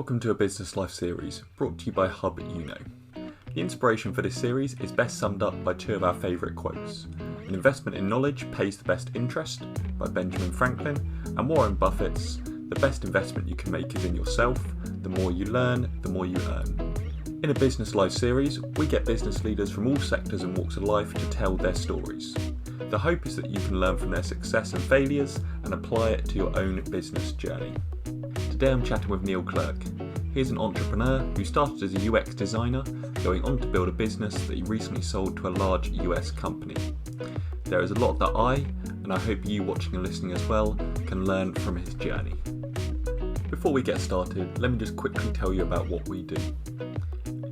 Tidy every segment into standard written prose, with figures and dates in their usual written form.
Welcome to a Business Life series brought to you by Hub Yuno. The inspiration for this series is best summed up by two of our favourite quotes. An investment in knowledge pays the best interest by Benjamin Franklin, and Warren Buffett's the best investment you can make is in yourself. The more you learn, the more you earn. In a Business Life series, we get business leaders from all sectors and walks of life to tell their stories. The hope is that you can learn from their success and failures and apply it to your own business journey. Today I'm chatting with Neil Klerck. He's an entrepreneur who started as a UX designer, going on to build a business that he recently sold to a large US company. There is a lot that I, and I hope you watching and listening as well, can learn from his journey. Before we get started, let me just quickly tell you about what we do.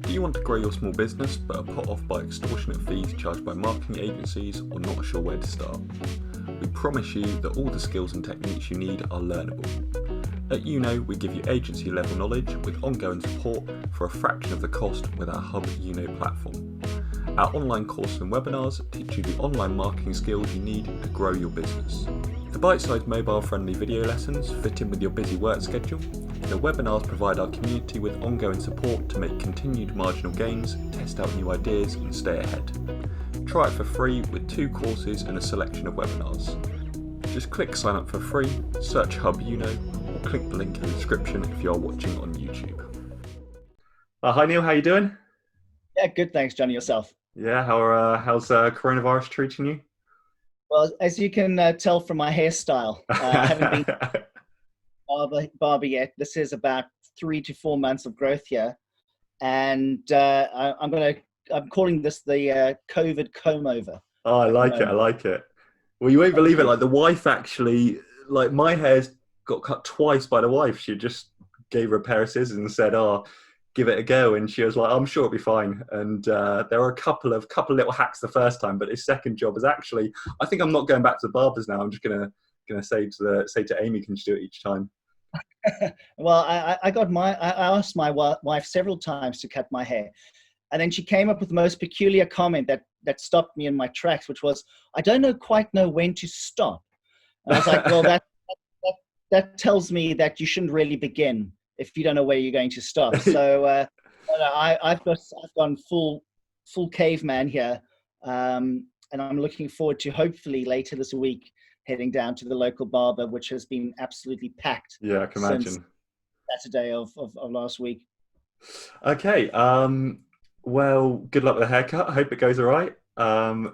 Do you want to grow your small business but are put off by extortionate fees charged by marketing agencies or not sure where to start? We promise you that all the skills and techniques you need are learnable. At Yuno, we give you agency level knowledge with ongoing support for a fraction of the cost with our Hub Yuno platform. Our online courses and webinars teach you the online marketing skills you need to grow your business. The bite-sized mobile-friendly video lessons fit in with your busy work schedule. The webinars provide our community with ongoing support to make continued marginal gains, test out new ideas and stay ahead. Try it for free with 2 courses and a selection of webinars. Just click sign up for free, search Hub Yuno, or click the link in the description if you are watching on YouTube. Hi Neil, how you doing? Yeah, good. Thanks, Johnny. Yourself? Yeah, how's coronavirus treating you? Well, as you can tell from my hairstyle, I haven't been barber yet. This is about 3 to 4 months of growth here, and I'm calling this the COVID comb over. Oh, I like it. I like it. Well, you won't believe it. Like the wife actually, like my hair's got cut twice by the wife. She just gave her a pair of scissors and said, "Oh, give it a go," and she was like, "I'm sure it'll be fine." And there were a couple of little hacks the first time, but his second job is actually, I think I'm not going back to the barbers now. I'm just gonna say to Amy, can she do it each time? Well, I asked my wife several times to cut my hair, and then she came up with the most peculiar comment that stopped me in my tracks, which was, "I don't quite know when to stop." And I was like, "Well, that tells me that you shouldn't really begin if you don't know where you're going to stop." So I've gone full caveman here, and I'm looking forward to hopefully later this week heading down to the local barber, which has been absolutely packed. Yeah, I can imagine. Saturday of last week. Okay. Well, good luck with the haircut. I hope it goes all right.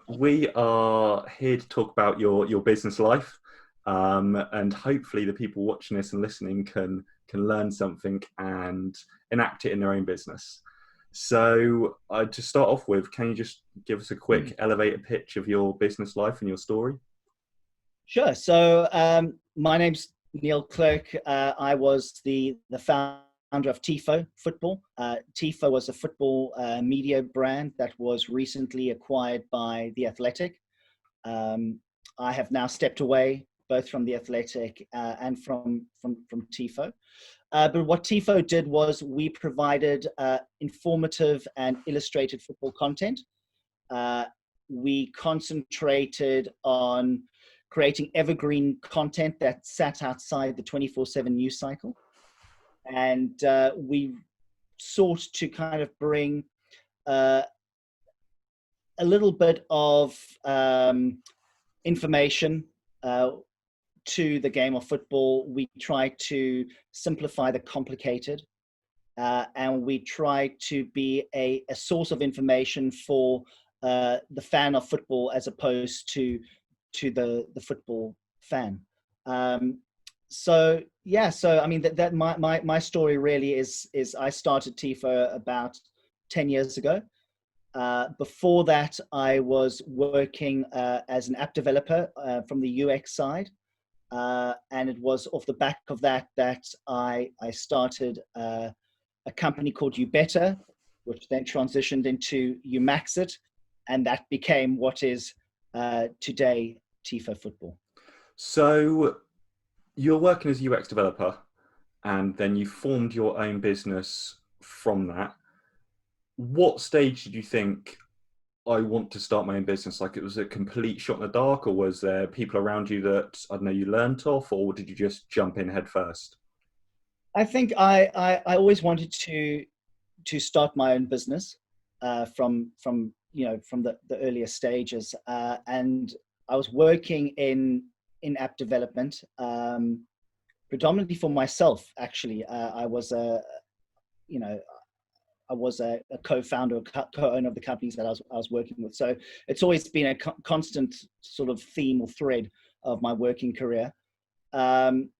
We are here to talk about your business life, and hopefully the people watching this and listening can learn something and enact it in their own business. So to start off with, can you just give us a quick elevator pitch of your business life and your story? Sure. So my name's Neil Klerck. I was the founder of Tifo Football. Tifo was a football media brand that was recently acquired by The Athletic. I have now stepped away both from The Athletic and from Tifo. But what Tifo did was we provided informative and illustrated football content. We concentrated on creating evergreen content that sat outside the 24/7 news cycle. And we sought to kind of bring a little bit of information to the game of football. We try to simplify the complicated, and we try to be a source of information for the fan of football as opposed to the football fan. So I mean that my story really is I started Tifo about 10 years ago. Before that, I was working as an app developer from the UX side, and it was off the back of that I started a company called You Better, which then transitioned into You Max It, and that became what is today Tifo Football. So you're working as a UX developer, and then you formed your own business from that. What stage did you think, I want to start my own business? Like, it was a complete shot in the dark, or was there people around you that, I don't know, you learned off, or did you just jump in head first? I think I always wanted to start my own business from from the earlier stages, and I was working in app development, predominantly for myself. Actually, I was a you know I was a co-founder, co-owner of the companies that I was working with. So it's always been a constant sort of theme or thread of my working career. Um,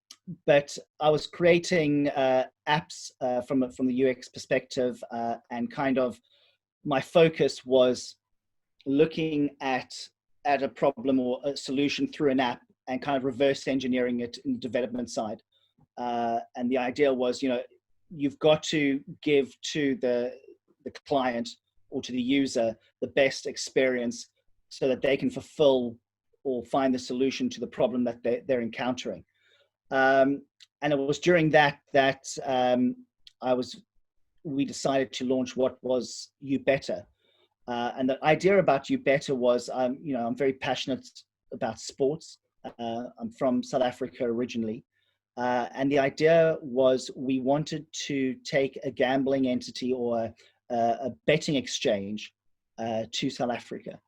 but I was creating apps from the UX perspective, and kind of my focus was looking at a problem or a solution through an app and kind of reverse engineering it in the development side. And the idea was, you've got to give to the client or to the user the best experience so that they can fulfill or find the solution to the problem that they're encountering. And it was during that I was we decided to launch what was You Better. And the idea about You Better was, I'm very passionate about sports. I'm from South Africa originally. And the idea was we wanted to take a gambling entity or a betting exchange to South Africa.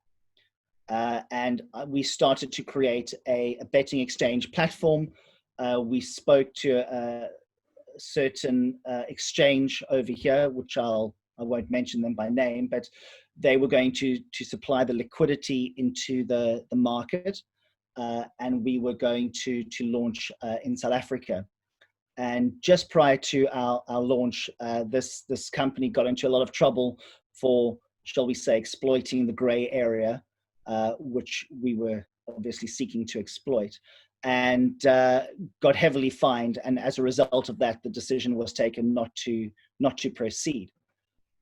And we started to create a betting exchange platform. We spoke to a certain exchange over here, which I won't mention them by name, but they were going to supply the liquidity into the market, and we were going to launch in South Africa. And just prior to our launch, this company got into a lot of trouble for, shall we say, exploiting the gray area, which we were obviously seeking to exploit, and got heavily fined. And as a result of that, the decision was taken not to proceed.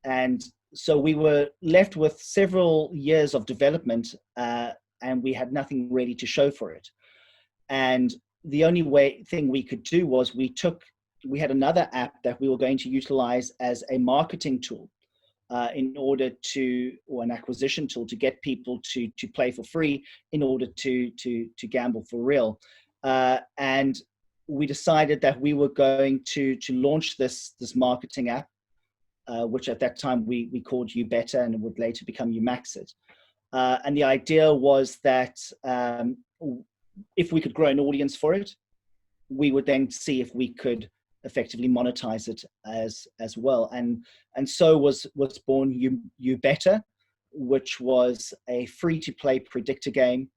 And so we were left with several years of development, and we had nothing really to show for it. And the only thing we could do was we had another app that we were going to utilize as a marketing tool, or an acquisition tool to get people to play for free in order to gamble for real. And we decided that we were going to launch this marketing app, which at that time we called You Better, and it would later become You Max It. And the idea was that if we could grow an audience for it, we would then see if we could effectively monetize it as well. And so was born You Better, which was a free-to-play predictor game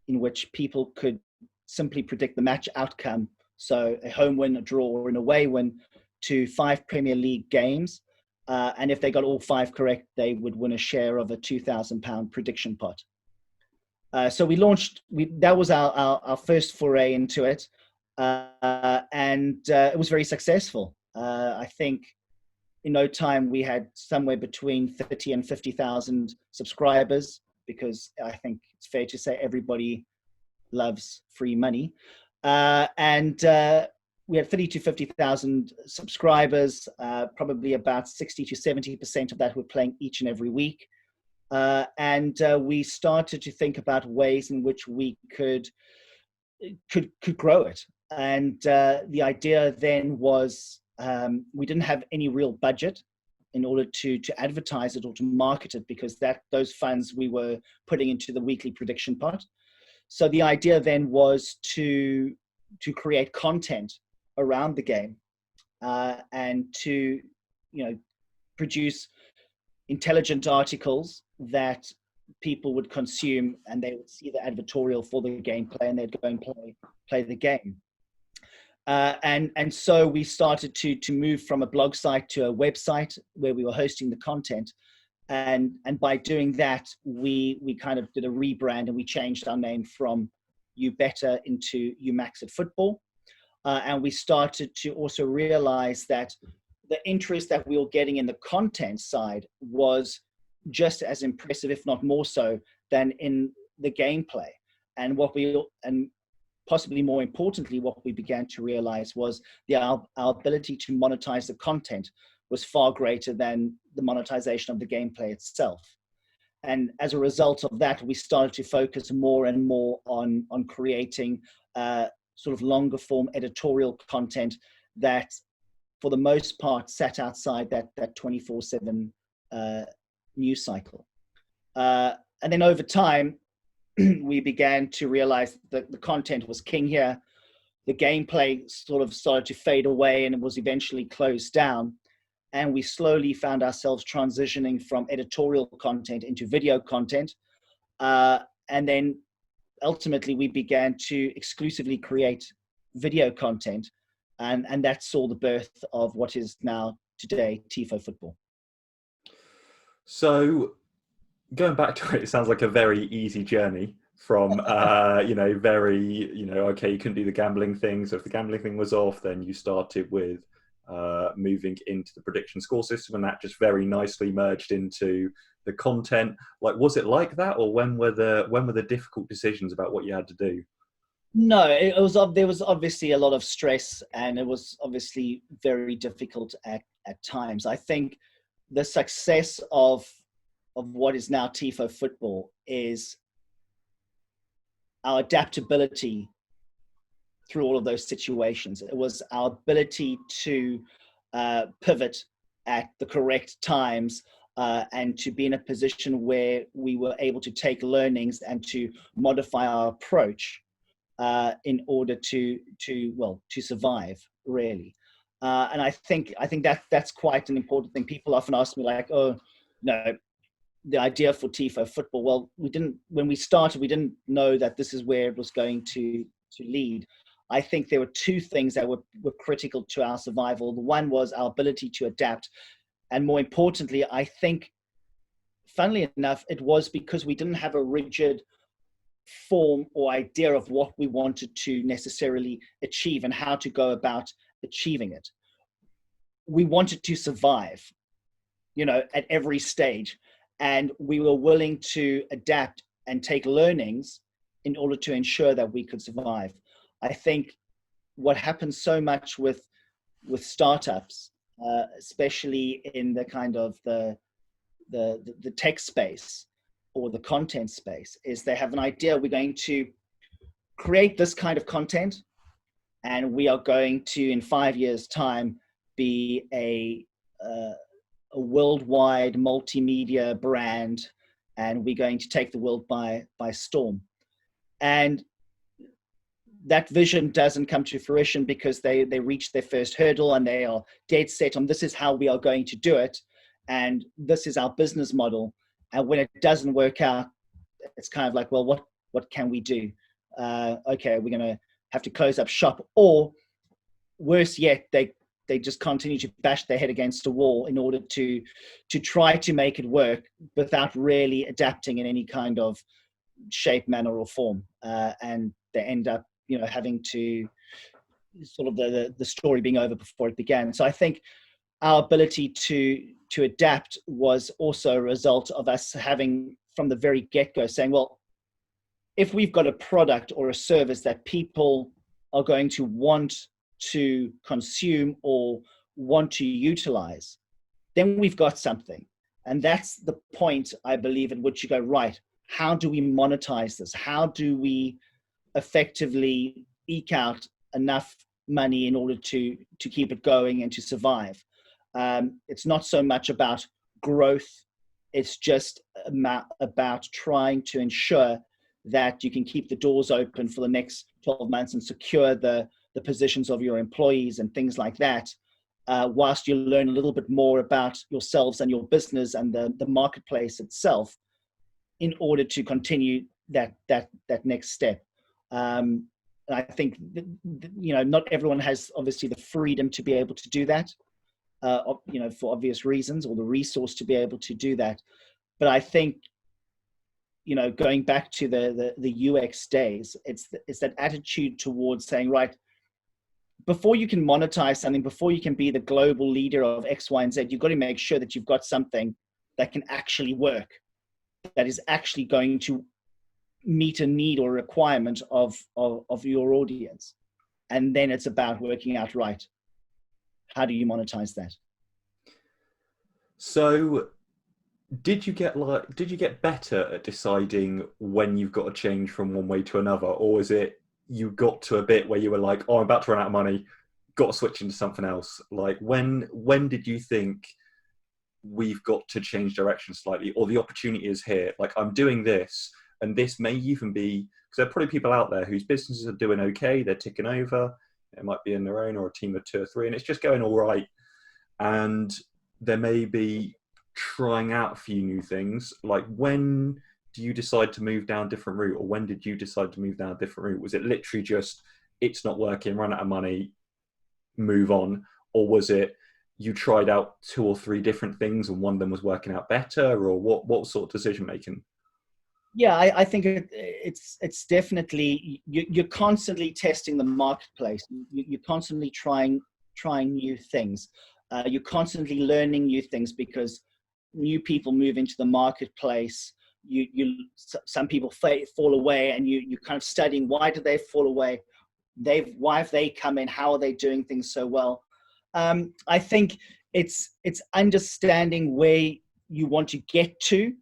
in which people could simply predict the match outcome. So a home win, a draw, or an away win to 5 Premier League games. And if they got all 5 correct, they would win a share of a £2,000 prediction pot. So we launched, that was our first foray into it. And it was very successful. I think in no time we had somewhere between 30 and 50,000 subscribers, because I think it's fair to say everybody loves free money. And we had 30 to 50,000 subscribers, probably about 60 to 70% of that were playing each and every week. And we started to think about ways in which we could grow it. And the idea then was, we didn't have any real budget in order to advertise it or to market it, because those funds we were putting into the weekly prediction pot. So the idea then was to create content around the game, and to produce intelligent articles that people would consume, and they would see the advertorial for the gameplay, and they'd go and play the game. And so we started to move from a blog site to a website where we were hosting the content. And by doing that, we kind of did a rebrand, and we changed our name from You Better into You Max It Football. And we started to also realize that the interest that we were getting in the content side was just as impressive, if not more so, than in the gameplay. And possibly more importantly, what we began to realize was our ability to monetize the content was far greater than the monetization of the gameplay itself. And as a result of that, we started to focus more and more on creating sort of longer form editorial content that for the most part, sat outside that 24/7 news cycle. And then over time, we began to realize that the content was king here. The gameplay sort of started to fade away, and it was eventually closed down. And we slowly found ourselves transitioning from editorial content into video content. And then ultimately we began to exclusively create video content. And that saw the birth of what is now today Tifo Football. So going back to it, it sounds like a very easy journey from, okay, you couldn't do the gambling thing. So if the gambling thing was off, then you started with moving into the prediction score system, and that just very nicely merged into the content. Like, was it like that, or when were the difficult decisions about what you had to do? No, there was obviously a lot of stress, and it was obviously very difficult at times. I think the success of what is now Tifo Football is our adaptability through all of those situations. It was our ability to pivot at the correct times, and to be in a position where we were able to take learnings and to modify our approach in order to survive, really. And I think that's quite an important thing. People often ask me, like, oh, no, the idea for Tifo Football. Well, when we started, we didn't know that this is where it was going to lead. I think there were two things that were critical to our survival. The one was our ability to adapt. And more importantly, I think, funnily enough, it was because we didn't have a rigid form or idea of what we wanted to necessarily achieve and how to go about achieving it. We wanted to survive, at every stage. And we were willing to adapt and take learnings in order to ensure that we could survive. I think what happens so much with startups, especially in the kind of the tech space or the content space, is they have an idea: we're going to create this kind of content, and we are going to, in 5 years' time, be a worldwide multimedia brand, and we're going to take the world by storm. And that vision doesn't come to fruition because they reach their first hurdle and they are dead set on, this is how we are going to do it, and this is our business model. And when it doesn't work out, it's kind of like, well, what can we do? Okay, we're going to have to close up shop, or worse yet, they just continue to bash their head against a wall in order to try to make it work without really adapting in any kind of shape, manner, or form. And they end up, having to sort of the story being over before it began. So I think our ability to adapt was also a result of us having, from the very get-go, saying, well, if we've got a product or a service that people are going to want to consume or want to utilize, then we've got something. And that's the point, I believe, at which you go, right, how do we monetize this? How do we effectively eke out enough money in order to keep it going and to survive? It's not so much about growth. It's just about trying to ensure that you can keep the doors open for the next 12 months and secure the positions of your employees and things like that, whilst you learn a little bit more about yourselves and your business and the marketplace itself in order to continue that next step. I think, not everyone has obviously the freedom to be able to do that, for obvious reasons, or the resource to be able to do that. But I think, going back to the UX days, it's that attitude towards saying, right, before you can monetize something, before you can be the global leader of X, Y, and Z, you've got to make sure that you've got something that can actually work, that is actually going to meet a need or requirement of your audience. And then it's about working out, right, how do you monetize that? So did you get better at deciding when you've got to change from one way to another, or is it you got to a bit where you were like, oh, I'm about to run out of money, got to switch into something else? Like when did you think we've got to change direction slightly, or the opportunity is here? Like, I'm doing this, and this may even be, because there are probably people out there whose businesses are doing okay, they're ticking over, it might be in their own or a team of 2 or 3, and it's just going all right. And they may be trying out a few new things. Like, when do you decide to move down a different route, or when did you decide to move down a different route? Was it literally just, it's not working, run out of money, move on? Or was it you tried out 2 or 3 different things and one of them was working out better? Or what sort of decision making? Yeah, I think it's definitely, you're constantly testing the marketplace. You're constantly trying new things. You're constantly learning new things because new people move into the marketplace. Some people fall away, and you kind of studying, why do they fall away? Why have they come in? How are they doing things so well? I think it's understanding where you want to get to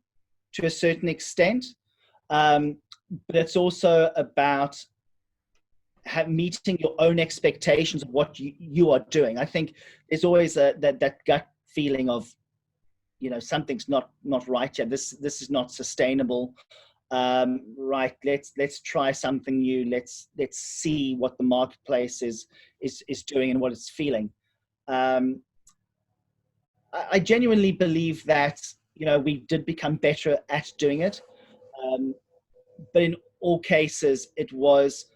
a certain extent. But it's also about meeting your own expectations of what you are doing. I think there's always that gut feeling of, something's not right yet. This is not sustainable. Right. Let's try something new. Let's see what the marketplace is doing and what it's feeling. I genuinely believe that, we did become better at doing it. But in all cases, it was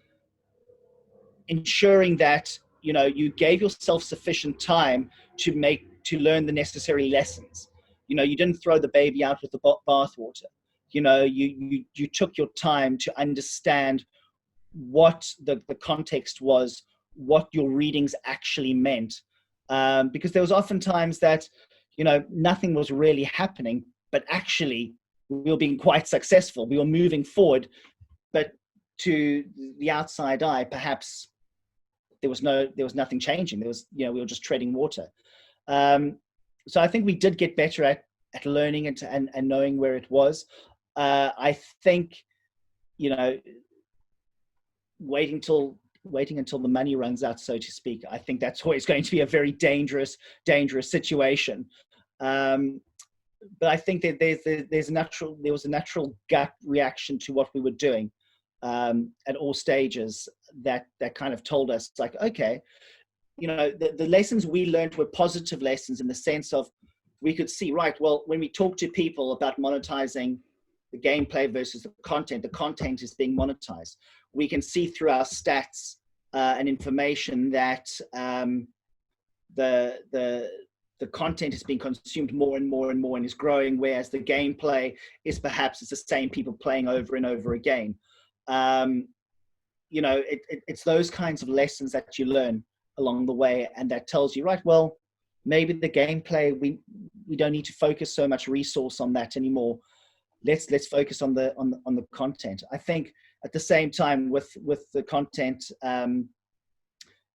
ensuring that, you gave yourself sufficient time to learn the necessary lessons. You didn't throw the baby out with the bathwater. You took your time to understand what the context was, what your readings actually meant. Because there was often times that, nothing was really happening, but actually we were being quite successful. We were moving forward, but to the outside eye, perhaps there was nothing changing. We were just treading water. So I think we did get better at learning and knowing where it was. I think, waiting until the money runs out, so to speak, I think that's always going to be a very dangerous situation. But I think that there was a natural gut reaction to what we were doing at all stages that kind of told us, like, okay, the lessons we learned were positive lessons in the sense of, we could see, right, well, when we talk to people about monetizing the gameplay versus the content is being monetized. We can see through our stats and information that the content is being consumed more and more and more and is growing, whereas the gameplay is perhaps it's the same people playing over and over again. It's those kinds of lessons that you learn along the way, and that tells you, right, well, maybe the gameplay, we don't need to focus so much resource on that anymore. Let's focus on the content. I think at the same time with the content,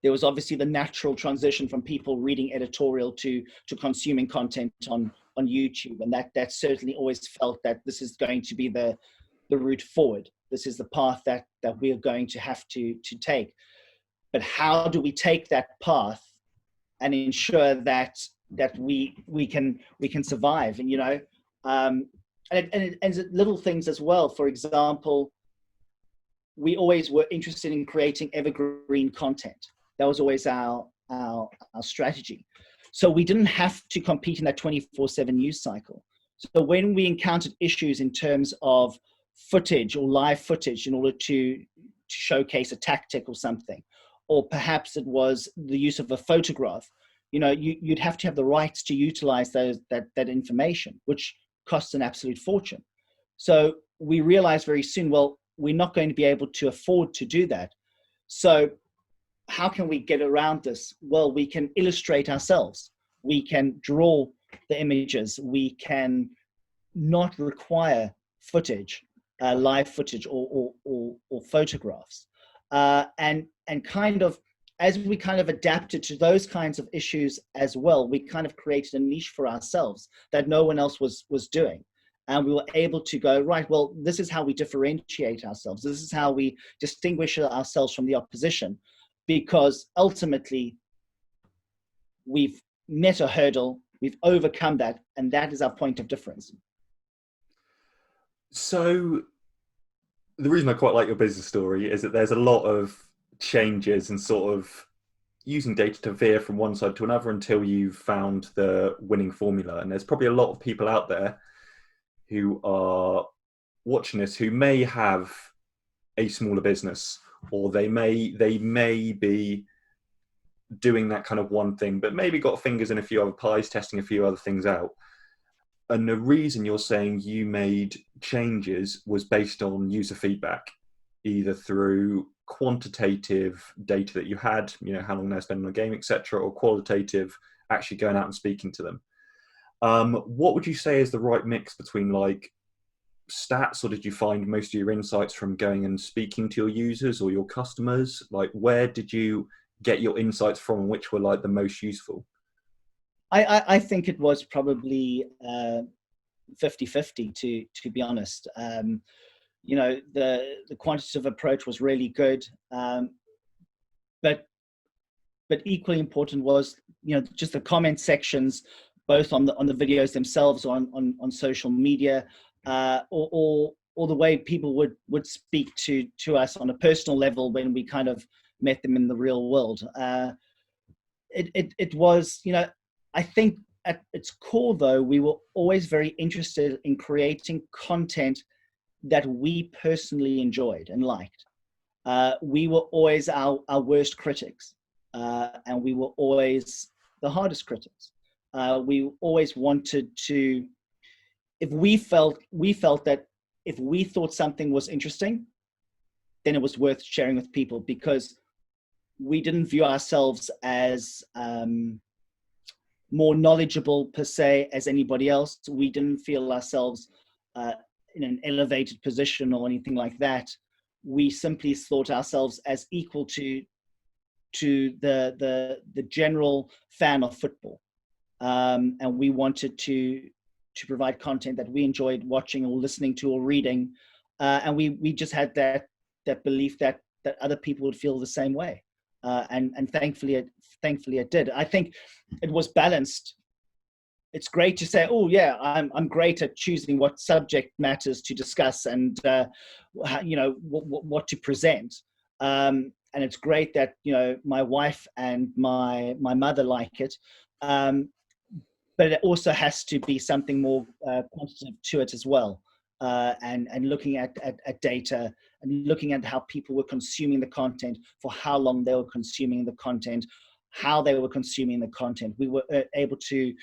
there was obviously the natural transition from people reading editorial to consuming content on YouTube, and that certainly always felt that this is going to be the route forward. This is the path that we are going to have to take. But how do we take that path and ensure that we can survive? And and little things as well. For example, we always were interested in creating evergreen content. That was always our strategy. So we didn't have to compete in that 24/7 news cycle. So when we encountered issues in terms of footage or live footage in order to showcase a tactic or something, or perhaps it was the use of a photograph, you'd have to have the rights to utilize that information, which costs an absolute fortune. So we realized very soon, well, we're not going to be able to afford to do that. So how can we get around this? Well, we can illustrate ourselves. We can draw the images. We can not require footage, live footage or photographs. And kind of, as we kind of adapted to those kinds of issues as well, we kind of created a niche for ourselves that no one else was doing. And we were able to go, right, well, this is how we differentiate ourselves. This is how we distinguish ourselves from the opposition. Because ultimately, we've met a hurdle, we've overcome that, and that is our point of difference. So the reason I quite like your business story is that there's a lot of changes and sort of using data to veer from one side to another until you've found the winning formula. And there's probably a lot of people out there who are watching this who may have a smaller business, or they may be doing that kind of one thing, but maybe got fingers in a few other pies, testing a few other things out. And the reason you're saying you made changes was based on user feedback, either through quantitative data that you had, how long they're spending on a game, etc., or qualitative, actually going out and speaking to them. What would you say is the right mix between like stats, or did you find most of your insights from going and speaking to your users or your customers? Like, where did you get your insights from, which were like the most useful? I think it was probably 50-50, to be honest. The quantitative approach was really good, but equally important was just the comment sections, both on the videos themselves, or on social media, or the way people would speak to us on a personal level when we kind of met them in the real world. It was, I think at its core, though, we were always very interested in creating content that we personally enjoyed and liked. We were always our worst critics, and we were always the hardest critics. We always wanted to, if we felt that if we thought something was interesting, then it was worth sharing with people, because we didn't view ourselves as more knowledgeable per se as anybody else. We didn't feel ourselves in an elevated position or anything like that. We simply thought ourselves as equal to the general fan of football, and we wanted to provide content that we enjoyed watching or listening to or reading, and we just had that belief that other people would feel the same way, and thankfully it did. I think it was balanced. It's great to say, oh yeah, I'm great at choosing what subject matters to discuss and what to present, and it's great that my wife and my mother like it, but it also has to be something more quantitative to it as well, and looking at data and looking at how people were consuming the content, for how long they were consuming the content, how they were consuming the content. We were able to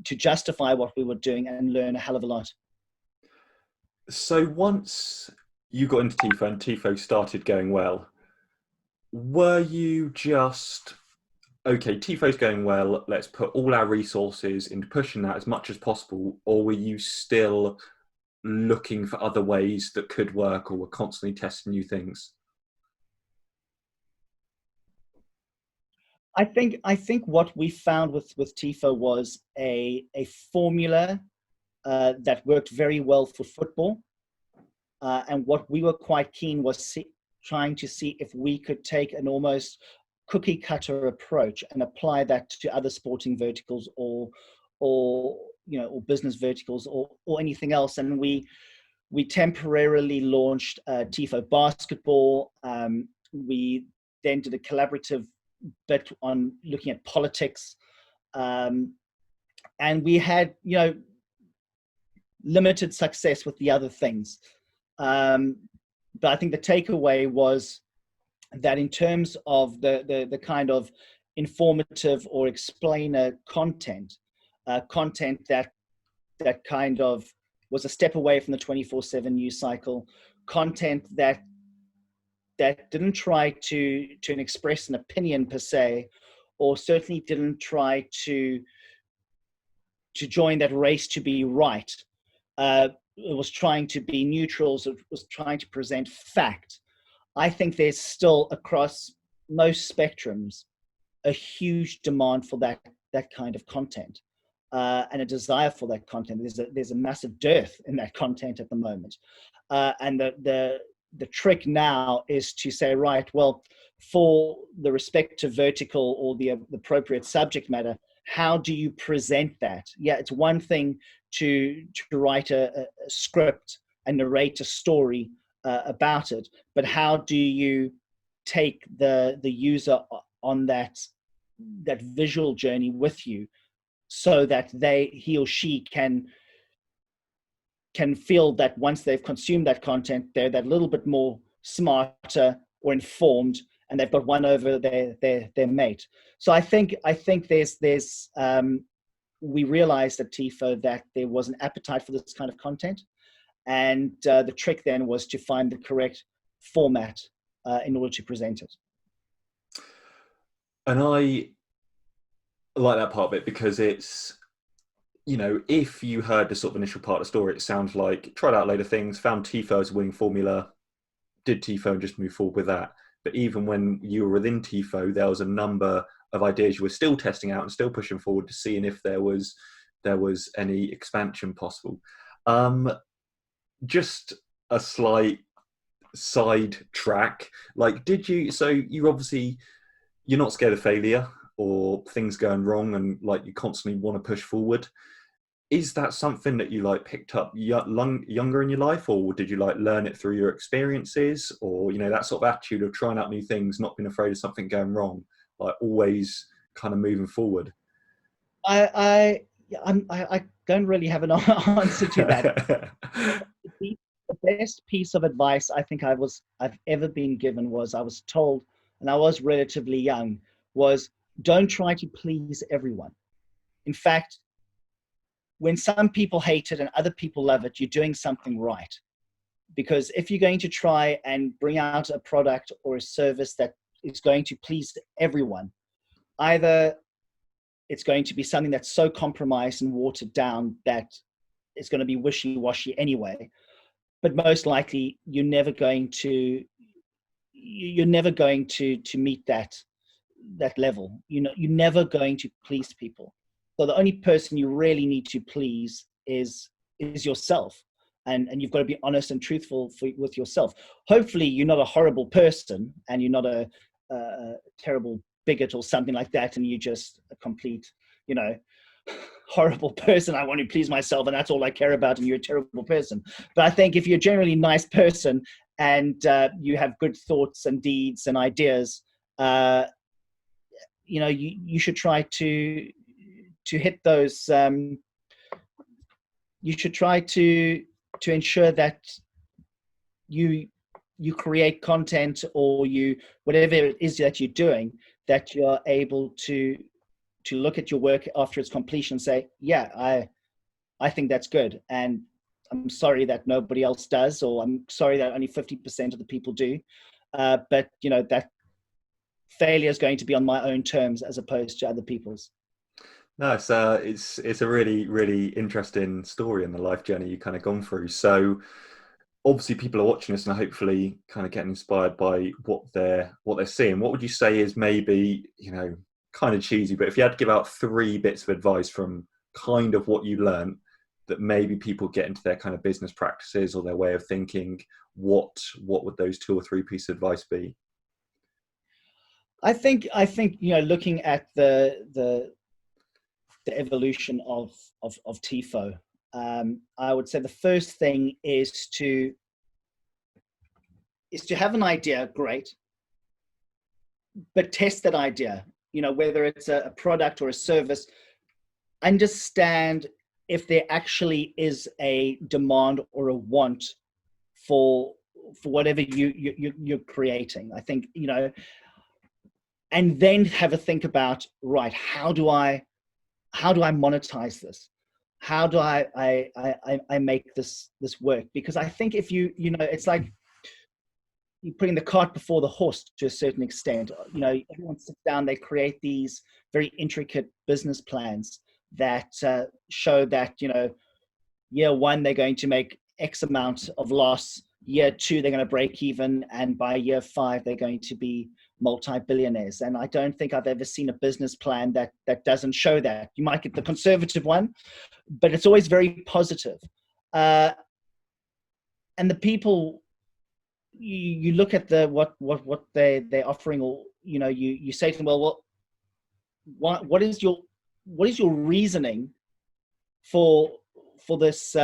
justify what we were doing and learn a hell of a lot. So once you got into TIFO and TIFO started going well, were you just, okay, TIFO's going well, let's put all our resources into pushing that as much as possible, or were you still looking for other ways that could work, or were constantly testing new things? I think what we found with TIFO was a formula that worked very well for football, and what we were quite keen was trying to see if we could take an almost cookie cutter approach and apply that to other sporting verticals, or business verticals, or anything else. And we temporarily launched TIFO basketball. We then did a collaborative bit on looking at politics, and we had limited success with the other things, but I think the takeaway was that in terms of the kind of informative or explainer content that kind of was a step away from the 24/7 news cycle, content that didn't try to express an opinion per se, or certainly didn't try to join that race to be right. It was trying to be neutral. So it was trying to present fact. I think there's still, across most spectrums, a huge demand for that kind of content, and a desire for that content. There's a massive dearth in that content at the moment, and the trick now is to say, right, well, for the respective vertical or the appropriate subject matter, how do you present that? Yeah, it's one thing to write a script and narrate a story about it, but how do you take the user on that visual journey with you, so that he or she can feel that once they've consumed that content, they're that little bit more smarter or informed, and they've got one over their mate. So I think there's we realized at TIFO that there was an appetite for this kind of content, and the trick then was to find the correct format in order to present it. And I like that part of it because it's, you know, if you heard the sort of initial part of the story, it sounds like tried out a load of things, found TIFO as a winning formula, did TIFO and just move forward with that. But even when you were within TIFO, there was a number of ideas you were still testing out and still pushing forward to seeing if there was any expansion possible. Just a slight side track. Like, so you obviously, you're not scared of failure or things going wrong, and like you constantly want to push forward. Is that something that you like picked up younger in your life, or did you like learn it through your experiences, or, you know, that sort of attitude of trying out new things, not being afraid of something going wrong, like always kind of moving forward? I don't really have an answer to that. The best piece of advice I think I've ever been given was, I was told, and I was relatively young, was don't try to please everyone. In fact, when some people hate it and other people love it, you're doing something right. Because if you're going to try and bring out a product or a service that is going to please everyone, either it's going to be something that's so compromised and watered down that it's going to be wishy-washy anyway, but most likely you're never going to meet that level. You know, you're never going to please people. So the only person you really need to please is yourself, and you've got to be honest and truthful with yourself. Hopefully, you're not a horrible person, and you're not a terrible bigot or something like that, and you're just a complete, you know, horrible person. I want to please myself, and that's all I care about, and you're a terrible person. But I think if you're a generally nice person and you have good thoughts and deeds and ideas, you know, you should try to hit those. You should try to ensure that you create content, or whatever it is that you're doing, that you're able to look at your work after its completion and say, yeah, I think that's good, and I'm sorry that nobody else does, or I'm sorry that only 50% of the people do, but you know, that failure is going to be on my own terms as opposed to other people's. No, it's a really, really interesting story and the life journey you kind of gone through. So obviously people are watching this and hopefully kind of getting inspired by what they're seeing. What would you say is, maybe, you know, kind of cheesy, but if you had to give out 3 bits of advice from kind of what you learned that maybe people get into their kind of business practices or their way of thinking, what would those 2 or 3 pieces of advice be? I think you know, looking at the evolution of TIFO, I would say the first thing is to have an idea, great, but test that idea. You know, whether it's a product or a service, understand if there actually is a demand or a want for whatever you're creating. I think, you know, and then have a think about, right, how do I monetize this? How do I make this work? Because I think if you know, it's like you're putting the cart before the horse to a certain extent. You know, everyone sits down, they create these very intricate business plans that show that, you know, year 1 they're going to make X amount of loss, year 2 they're going to break even, and by year 5 they're going to be multi-billionaires. And I don't think I've ever seen a business plan that doesn't show that. You might get the conservative one, but it's always very positive. And the people you look at the what they're offering, or you say to them, well, what is your reasoning for this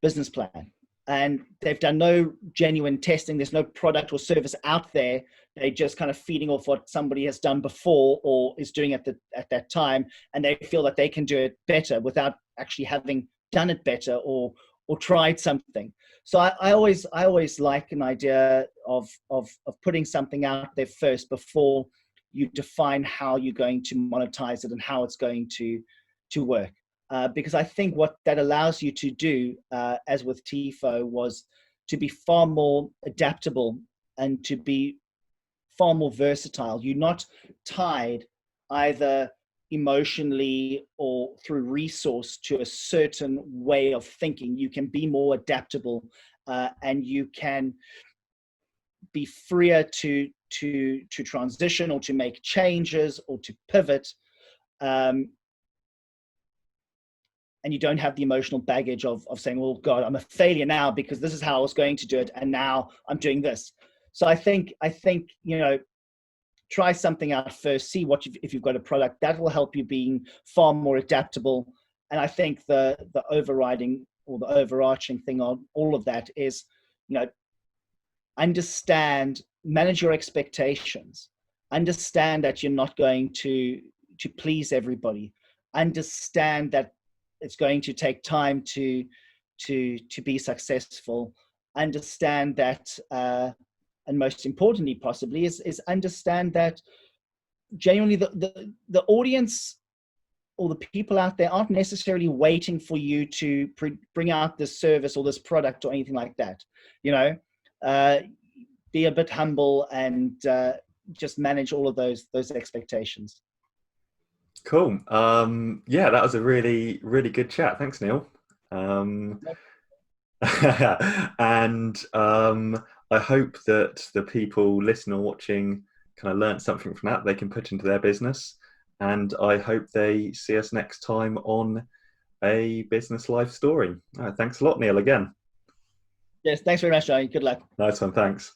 business plan? And they've done no genuine testing. There's no product or service out there. They're just kind of feeding off what somebody has done before or is doing at that time, and they feel that they can do it better without actually having done it better or tried something. So I always like an idea of putting something out there first before you define how you're going to monetize it and how it's going to work. Because I think what that allows you to do, as with TIFO, was to be far more adaptable and to be far more versatile. You're not tied either emotionally or through resource to a certain way of thinking. You can be more adaptable, and you can be freer to transition or to make changes or to pivot. And you don't have the emotional baggage of saying, well, God, I'm a failure now because this is how I was going to do it, and now I'm doing this. So I think try something out first, see if you've got a product that will help you being far more adaptable. And I think the overriding or the overarching thing on all of that is, manage your expectations, understand that you're not going to please everybody, understand that it's going to take time to be successful, understand that, and most importantly possibly is understand that genuinely the audience or the people out there aren't necessarily waiting for you to bring out this service or this product or anything like that. Be a bit humble and just manage all of those expectations. Cool. Yeah, that was a really, really good chat. Thanks, Neil. And I hope that the people listening or watching kind of learned something from that they can put into their business. And I hope they see us next time on a business life story. Thanks a lot, Neil, again. Yes, thanks very much, Johnny. Good luck. Nice one. Thanks.